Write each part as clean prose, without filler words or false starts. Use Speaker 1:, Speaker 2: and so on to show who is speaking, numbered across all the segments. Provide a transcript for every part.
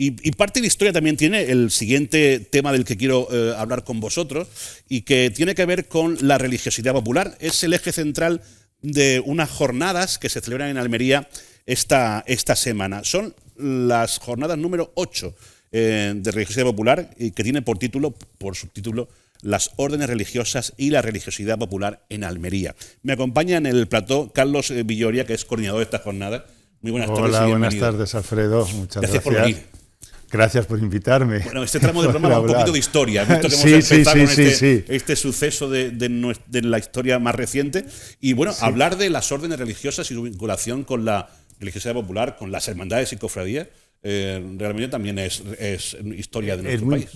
Speaker 1: Y parte de historia también tiene el siguiente tema del que quiero hablar con vosotros, y que tiene que ver con la religiosidad popular. Es el eje central de unas jornadas que se celebran en Almería esta semana. Son las jornadas número 8 de religiosidad popular, y que tiene por subtítulo, las órdenes religiosas y la religiosidad popular en Almería. Me acompaña en el plató Carlos Villoria, que es coordinador de esta jornada. Muy buenas tardes.
Speaker 2: Hola, buenas tardes, Alfredo. Muchas gracias.
Speaker 1: Por venir.
Speaker 2: Gracias por invitarme.
Speaker 1: Bueno, este tramo del programa va un poquito de historia. Visto que hemos empezado con este suceso de la historia más reciente. Y bueno, hablar de las órdenes religiosas y su vinculación con la religiosidad popular, con las hermandades y cofradías, realmente también es historia de nuestro país.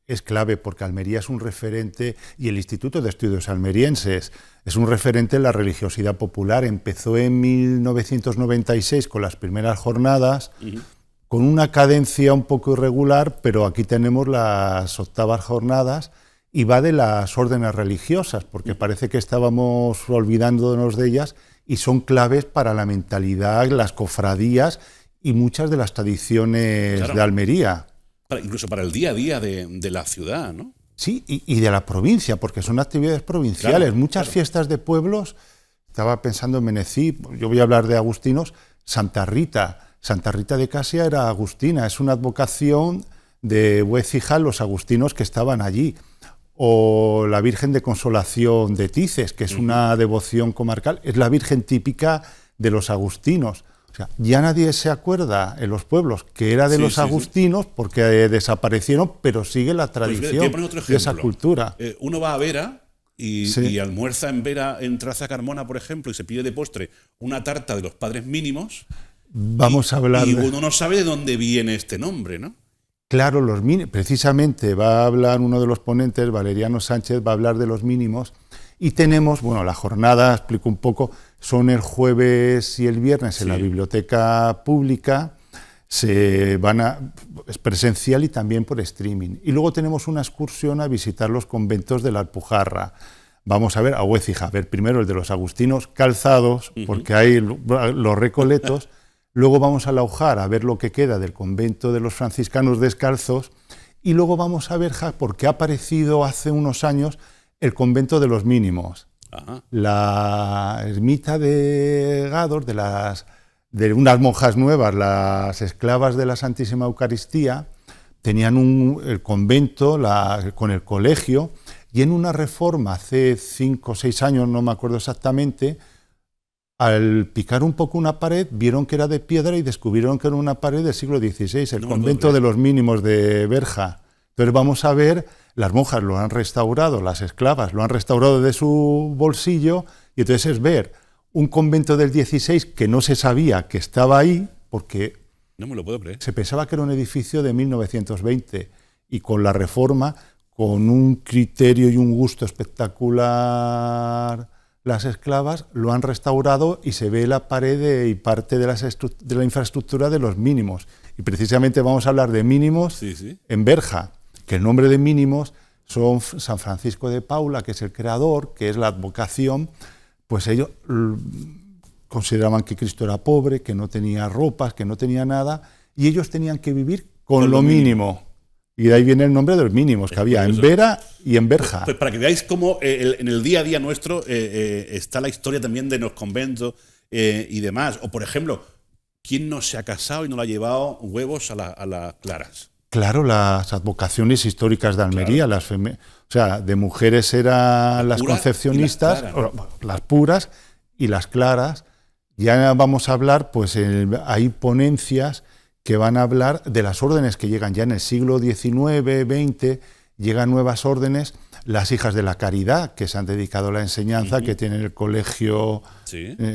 Speaker 2: Es clave, porque Almería es un referente, y el Instituto de Estudios Almerienses es un referente en la religiosidad popular. Empezó en 1996 con las primeras jornadas, con una cadencia un poco irregular, pero aquí tenemos las 8ª jornadas, y va de las órdenes religiosas, porque parece que estábamos olvidándonos de ellas, y son claves para la mentalidad, las cofradías y muchas de las tradiciones de Almería.
Speaker 1: Incluso para el día a día de la ciudad, ¿no?
Speaker 2: Sí, y de la provincia, porque son actividades provinciales. Muchas fiestas de pueblos, estaba pensando en Menecí, yo voy a hablar de agustinos, Santa Rita de Casia era agustina, es una advocación de Huécija, los agustinos que estaban allí. O la Virgen de Consolación de Tices, que es una devoción comarcal, es la Virgen típica de los agustinos. O sea, ya nadie se acuerda en los pueblos que era de los agustinos, porque desaparecieron, pero sigue la tradición de esa cultura.
Speaker 1: Uno va a Vera y almuerza en Vera, en Traza Carmona, por ejemplo, y se pide de postre una tarta de los Padres Mínimos.
Speaker 2: Vamos a hablar.
Speaker 1: Y uno no sabe de dónde viene este nombre, ¿no?
Speaker 2: Claro, precisamente va a hablar uno de los ponentes, Valeriano Sánchez, va a hablar de los mínimos. Y tenemos, la jornada, explico un poco, son el jueves y el viernes en la biblioteca pública, es presencial y también por streaming. Y luego tenemos una excursión a visitar los conventos de la Alpujarra. Vamos a ver a Huécija, primero el de los agustinos calzados, porque hay los recoletos. Luego vamos a La Ujar a ver lo que queda del convento de los franciscanos descalzos, y luego vamos a Berja, porque ha aparecido hace unos años el convento de los mínimos. La ermita de Gádor, de unas monjas nuevas, las esclavas de la Santísima Eucaristía, tenían el convento con el colegio, y en una reforma hace 5 o 6 años, no me acuerdo exactamente, al picar un poco una pared, vieron que era de piedra y descubrieron que era una pared del siglo XVI, el convento de los mínimos de Berja. Entonces vamos a ver, las monjas lo han restaurado, las esclavas lo han restaurado de su bolsillo, y entonces es ver un convento del XVI que no se sabía que estaba ahí, porque
Speaker 1: no me lo puedo creer.
Speaker 2: Se pensaba que era un edificio de 1920, y con la reforma, con un criterio y un gusto espectacular, las esclavas lo han restaurado y se ve la pared y parte de la infraestructura de los mínimos. Y precisamente vamos a hablar de mínimos en Berja, que el nombre de mínimos son San Francisco de Paula, que es el creador, que es la advocación. Pues ellos consideraban que Cristo era pobre, que no tenía ropas, que no tenía nada, y ellos tenían que vivir con lo mínimo. Y de ahí viene el nombre de los mínimos que había en Vera y en Berja.
Speaker 1: Pues para que veáis cómo en el día a día nuestro está la historia también de los conventos y demás. O, por ejemplo, ¿quién no se ha casado y no le ha llevado huevos a las claras?
Speaker 2: Claro, las advocaciones históricas de Almería, de mujeres eran las concepcionistas, las puras y las claras. Ya vamos a hablar, hay ponencias que van a hablar de las órdenes que llegan ya en el siglo XIX, XX, llegan nuevas órdenes, las hijas de la caridad, que se han dedicado a la enseñanza, que tienen el colegio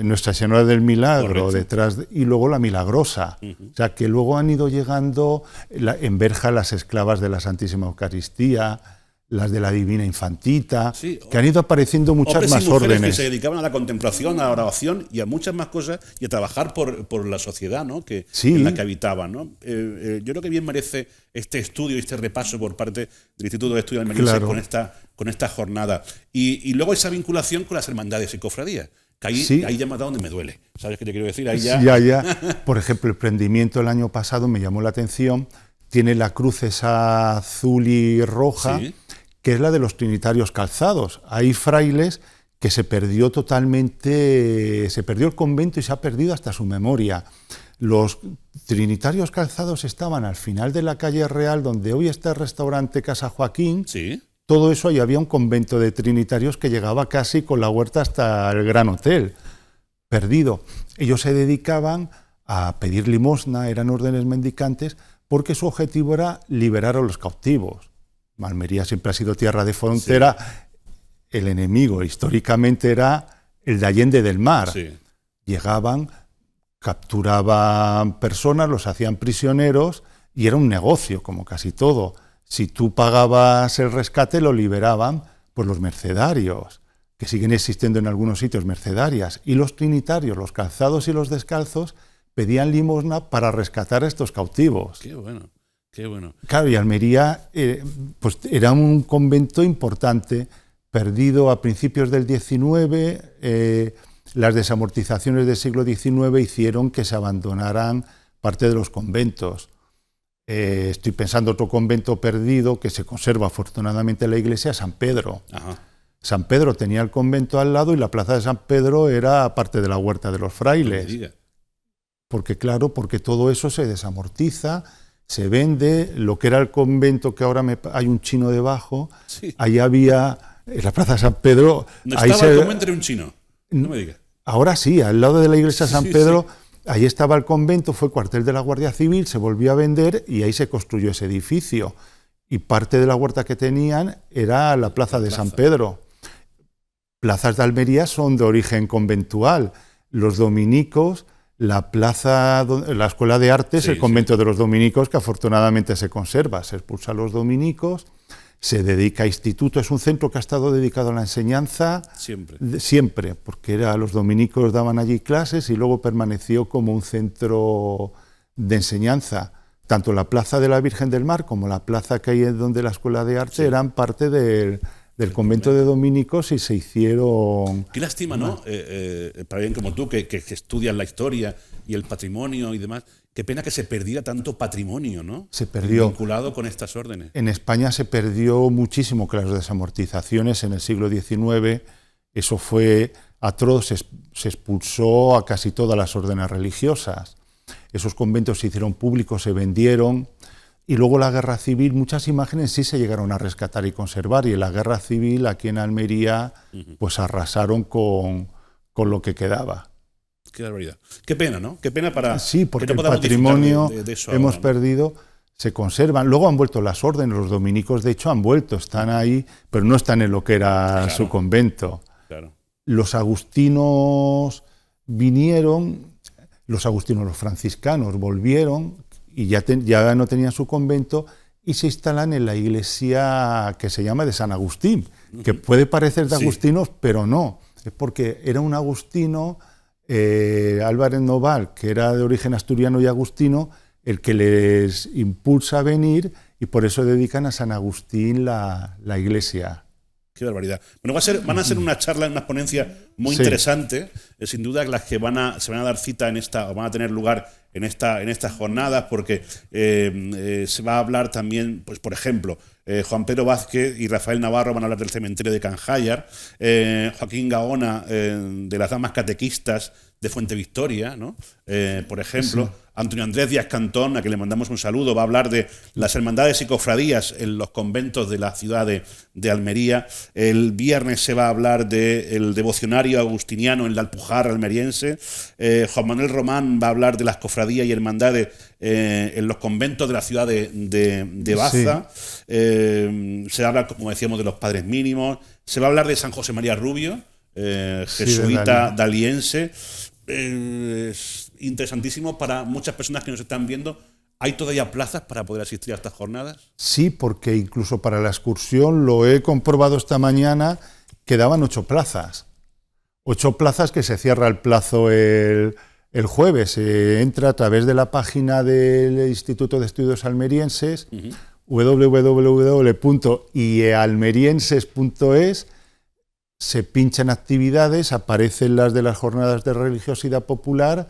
Speaker 2: Nuestra Señora del Milagro, detrás, y luego la Milagrosa. O sea, que luego han ido llegando en Berja las esclavas de la Santísima Eucaristía, las de la Divina Infantita, que han ido apareciendo muchas más órdenes.
Speaker 1: Que se dedicaban a la contemplación, a la oración y a muchas más cosas, y a trabajar por la sociedad, ¿no? En la que habitaban, ¿no? Yo creo que bien merece este estudio y este repaso por parte del Instituto de Estudios Almerienses con esta jornada. Y luego esa vinculación con las hermandades y cofradías. Que ahí ya me ha dado donde me duele. ¿Sabes qué te quiero decir? Ahí ya...
Speaker 2: Ya. Por ejemplo, el prendimiento el año pasado me llamó la atención. tiene la cruz esa azul y roja,
Speaker 1: Sí.
Speaker 2: que es la de los trinitarios calzados. Hay frailes que se perdió totalmente, se perdió el convento y se ha perdido hasta su memoria. Los trinitarios calzados estaban al final de la calle Real, donde hoy está el restaurante Casa Joaquín.
Speaker 1: Sí.
Speaker 2: Todo eso, ahí había un convento de trinitarios que llegaba casi con la huerta hasta el Gran Hotel, perdido. Ellos se dedicaban a pedir limosna, eran órdenes mendicantes, porque su objetivo era liberar a los cautivos. Almería siempre ha sido tierra de frontera. Sí. El enemigo históricamente era el de Allende del Mar.
Speaker 1: Sí.
Speaker 2: Llegaban, capturaban personas, los hacían prisioneros y era un negocio, como casi todo. Si tú pagabas el rescate, lo liberaban pues los mercedarios, que siguen existiendo en algunos sitios, mercedarias. Y los trinitarios, los calzados y los descalzos, pedían limosna para rescatar a estos cautivos.
Speaker 1: Qué bueno, qué bueno.
Speaker 2: Claro, y Almería pues era un convento importante, perdido a principios del XIX. Las desamortizaciones del siglo XIX hicieron que se abandonaran parte de los conventos. Estoy pensando otro convento perdido que se conserva afortunadamente en la iglesia, San Pedro.
Speaker 1: Ajá.
Speaker 2: San Pedro tenía el convento al lado y la plaza de San Pedro era parte de la huerta de los frailes. Porque claro, porque todo eso se desamortiza, se vende. Lo que era el convento, que ahora hay un chino debajo, sí. Ahí había, en la plaza de San Pedro...
Speaker 1: ¿No estaba el convento de un chino? No me digas.
Speaker 2: Ahora sí, al lado de la iglesia de San Pedro... Sí. Ahí estaba el convento, fue cuartel de la Guardia Civil, se volvió a vender y ahí se construyó ese edificio. Y parte de la huerta que tenían era la plaza de San Pedro. Plazas de Almería son de origen conventual. Los dominicos, la Escuela de Artes, el convento de los dominicos, que afortunadamente se conserva. Se expulsa a los dominicos, se dedica a instituto. Es un centro que ha estado dedicado a la enseñanza siempre, porque los dominicos daban allí clases y luego permaneció como un centro de enseñanza. Tanto la Plaza de la Virgen del Mar como la plaza que hay donde la Escuela de Arte eran parte del convento de dominicos y se hicieron...
Speaker 1: Qué lástima, ¿no? Para alguien como tú, que estudias la historia y el patrimonio y demás, qué pena que se perdiera tanto patrimonio, ¿no?
Speaker 2: Se perdió.
Speaker 1: Vinculado con estas órdenes.
Speaker 2: En España se perdió muchísimo con las desamortizaciones en el siglo XIX. Eso fue atroz, se expulsó a casi todas las órdenes religiosas. Esos conventos se hicieron públicos, se vendieron. Y luego la guerra civil, muchas imágenes sí se llegaron a rescatar y conservar. Y en la guerra civil, aquí en Almería, pues arrasaron con lo que quedaba.
Speaker 1: Qué barbaridad. Qué pena, ¿no? Qué pena para...
Speaker 2: Sí, porque no el patrimonio de eso hemos perdido, se conservan. Luego han vuelto las órdenes, los dominicos de hecho han vuelto, están ahí, pero no están en lo que era su convento.
Speaker 1: Claro.
Speaker 2: Los agustinos vinieron, los franciscanos volvieron y ya no tenían su convento y se instalan en la iglesia que se llama de San Agustín, que puede parecer de agustinos, pero no. Es porque era un agustino... Álvarez Noval, que era de origen asturiano y agustino, el que les impulsa a venir y por eso dedican a San Agustín la iglesia.
Speaker 1: Qué barbaridad. Bueno, van a ser una charla, una ponencia muy interesante, sin duda las que se van a dar cita o van a tener lugar en estas jornadas, porque se va a hablar también, pues por ejemplo, Juan Pedro Vázquez y Rafael Navarro van a hablar del cementerio de Canjayar, Joaquín Gaona de las damas catequistas de Fuente Victoria, ¿no? Por ejemplo, sí. Antonio Andrés Díaz Cantón, a quien le mandamos un saludo, va a hablar de las hermandades y cofradías en los conventos de la ciudad de Almería. El viernes se va a hablar del devocionario agustiniano en la Alpujarra almeriense. Juan Manuel Román va a hablar de las cofradías y hermandades en los conventos de la ciudad de Baza. Sí. Se habla, como decíamos, de los padres mínimos. Se va a hablar de San José María Rubio, jesuita daliense. Es interesantísimo para muchas personas que nos están viendo. ¿Hay todavía plazas para poder asistir a estas jornadas?
Speaker 2: Sí, porque incluso para la excursión, lo he comprobado esta mañana, quedaban 8 plazas. 8 plazas que se cierra el plazo el jueves. Se entra a través de la página del Instituto de Estudios Almerienses, www.iealmerienses.es. Se pinchan actividades, aparecen las de las jornadas de religiosidad popular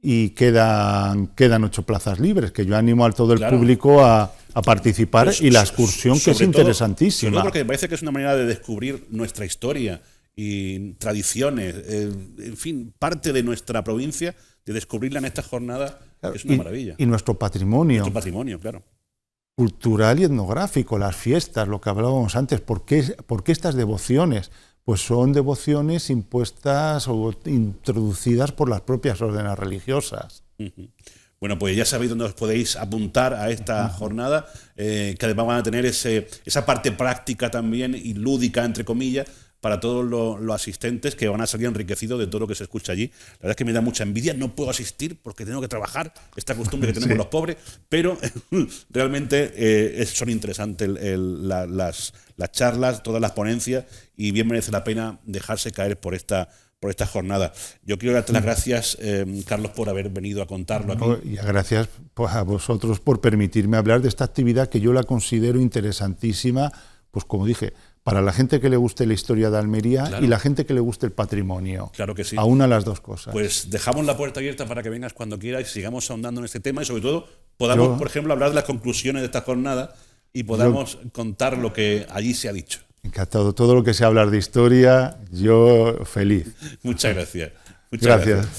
Speaker 2: y quedan 8 plazas libres, que yo animo a todo el
Speaker 1: Claro.
Speaker 2: público a participar,
Speaker 1: Pues,
Speaker 2: y la excursión, que es
Speaker 1: sobre todo
Speaker 2: interesantísima.
Speaker 1: porque me parece que es una manera de descubrir nuestra historia y tradiciones, en fin, parte de nuestra provincia, de descubrirla en estas jornadas,
Speaker 2: Claro,
Speaker 1: es una maravilla.
Speaker 2: y nuestro patrimonio
Speaker 1: Nuestro patrimonio, claro.
Speaker 2: cultural y etnográfico, las fiestas, lo que hablábamos antes. ¿Por qué estas devociones? Pues son devociones impuestas o introducidas por las propias órdenes religiosas.
Speaker 1: Ujú. Bueno, pues ya sabéis dónde os podéis apuntar a esta jornada, que además van a tener esa parte práctica también y lúdica, entre comillas, para todos los asistentes, que van a salir enriquecidos de todo lo que se escucha allí. La verdad es que me da mucha envidia, no puedo asistir porque tengo que trabajar, esta costumbre que tenemos
Speaker 2: Sí.
Speaker 1: los pobres, pero realmente son interesantes las charlas, todas las ponencias, y bien merece la pena dejarse caer por esta jornada. Yo quiero darte las gracias, Carlos, por haber venido a contarlo aquí.
Speaker 2: Y gracias, pues, a vosotros por permitirme hablar de esta actividad, que yo la considero interesantísima, pues como dije, para la gente que le guste la historia de Almería,
Speaker 1: Claro.
Speaker 2: y la gente que le guste el patrimonio.
Speaker 1: Claro que sí.
Speaker 2: Aúna las dos cosas.
Speaker 1: Pues dejamos la puerta abierta para que vengas cuando quieras y sigamos ahondando en este tema, y sobre todo podamos, por ejemplo, hablar de las conclusiones de esta jornada y podamos contar lo que allí se ha dicho.
Speaker 2: Encantado. Todo lo que sea hablar de historia, yo feliz.
Speaker 1: Muchas gracias. Muchas gracias.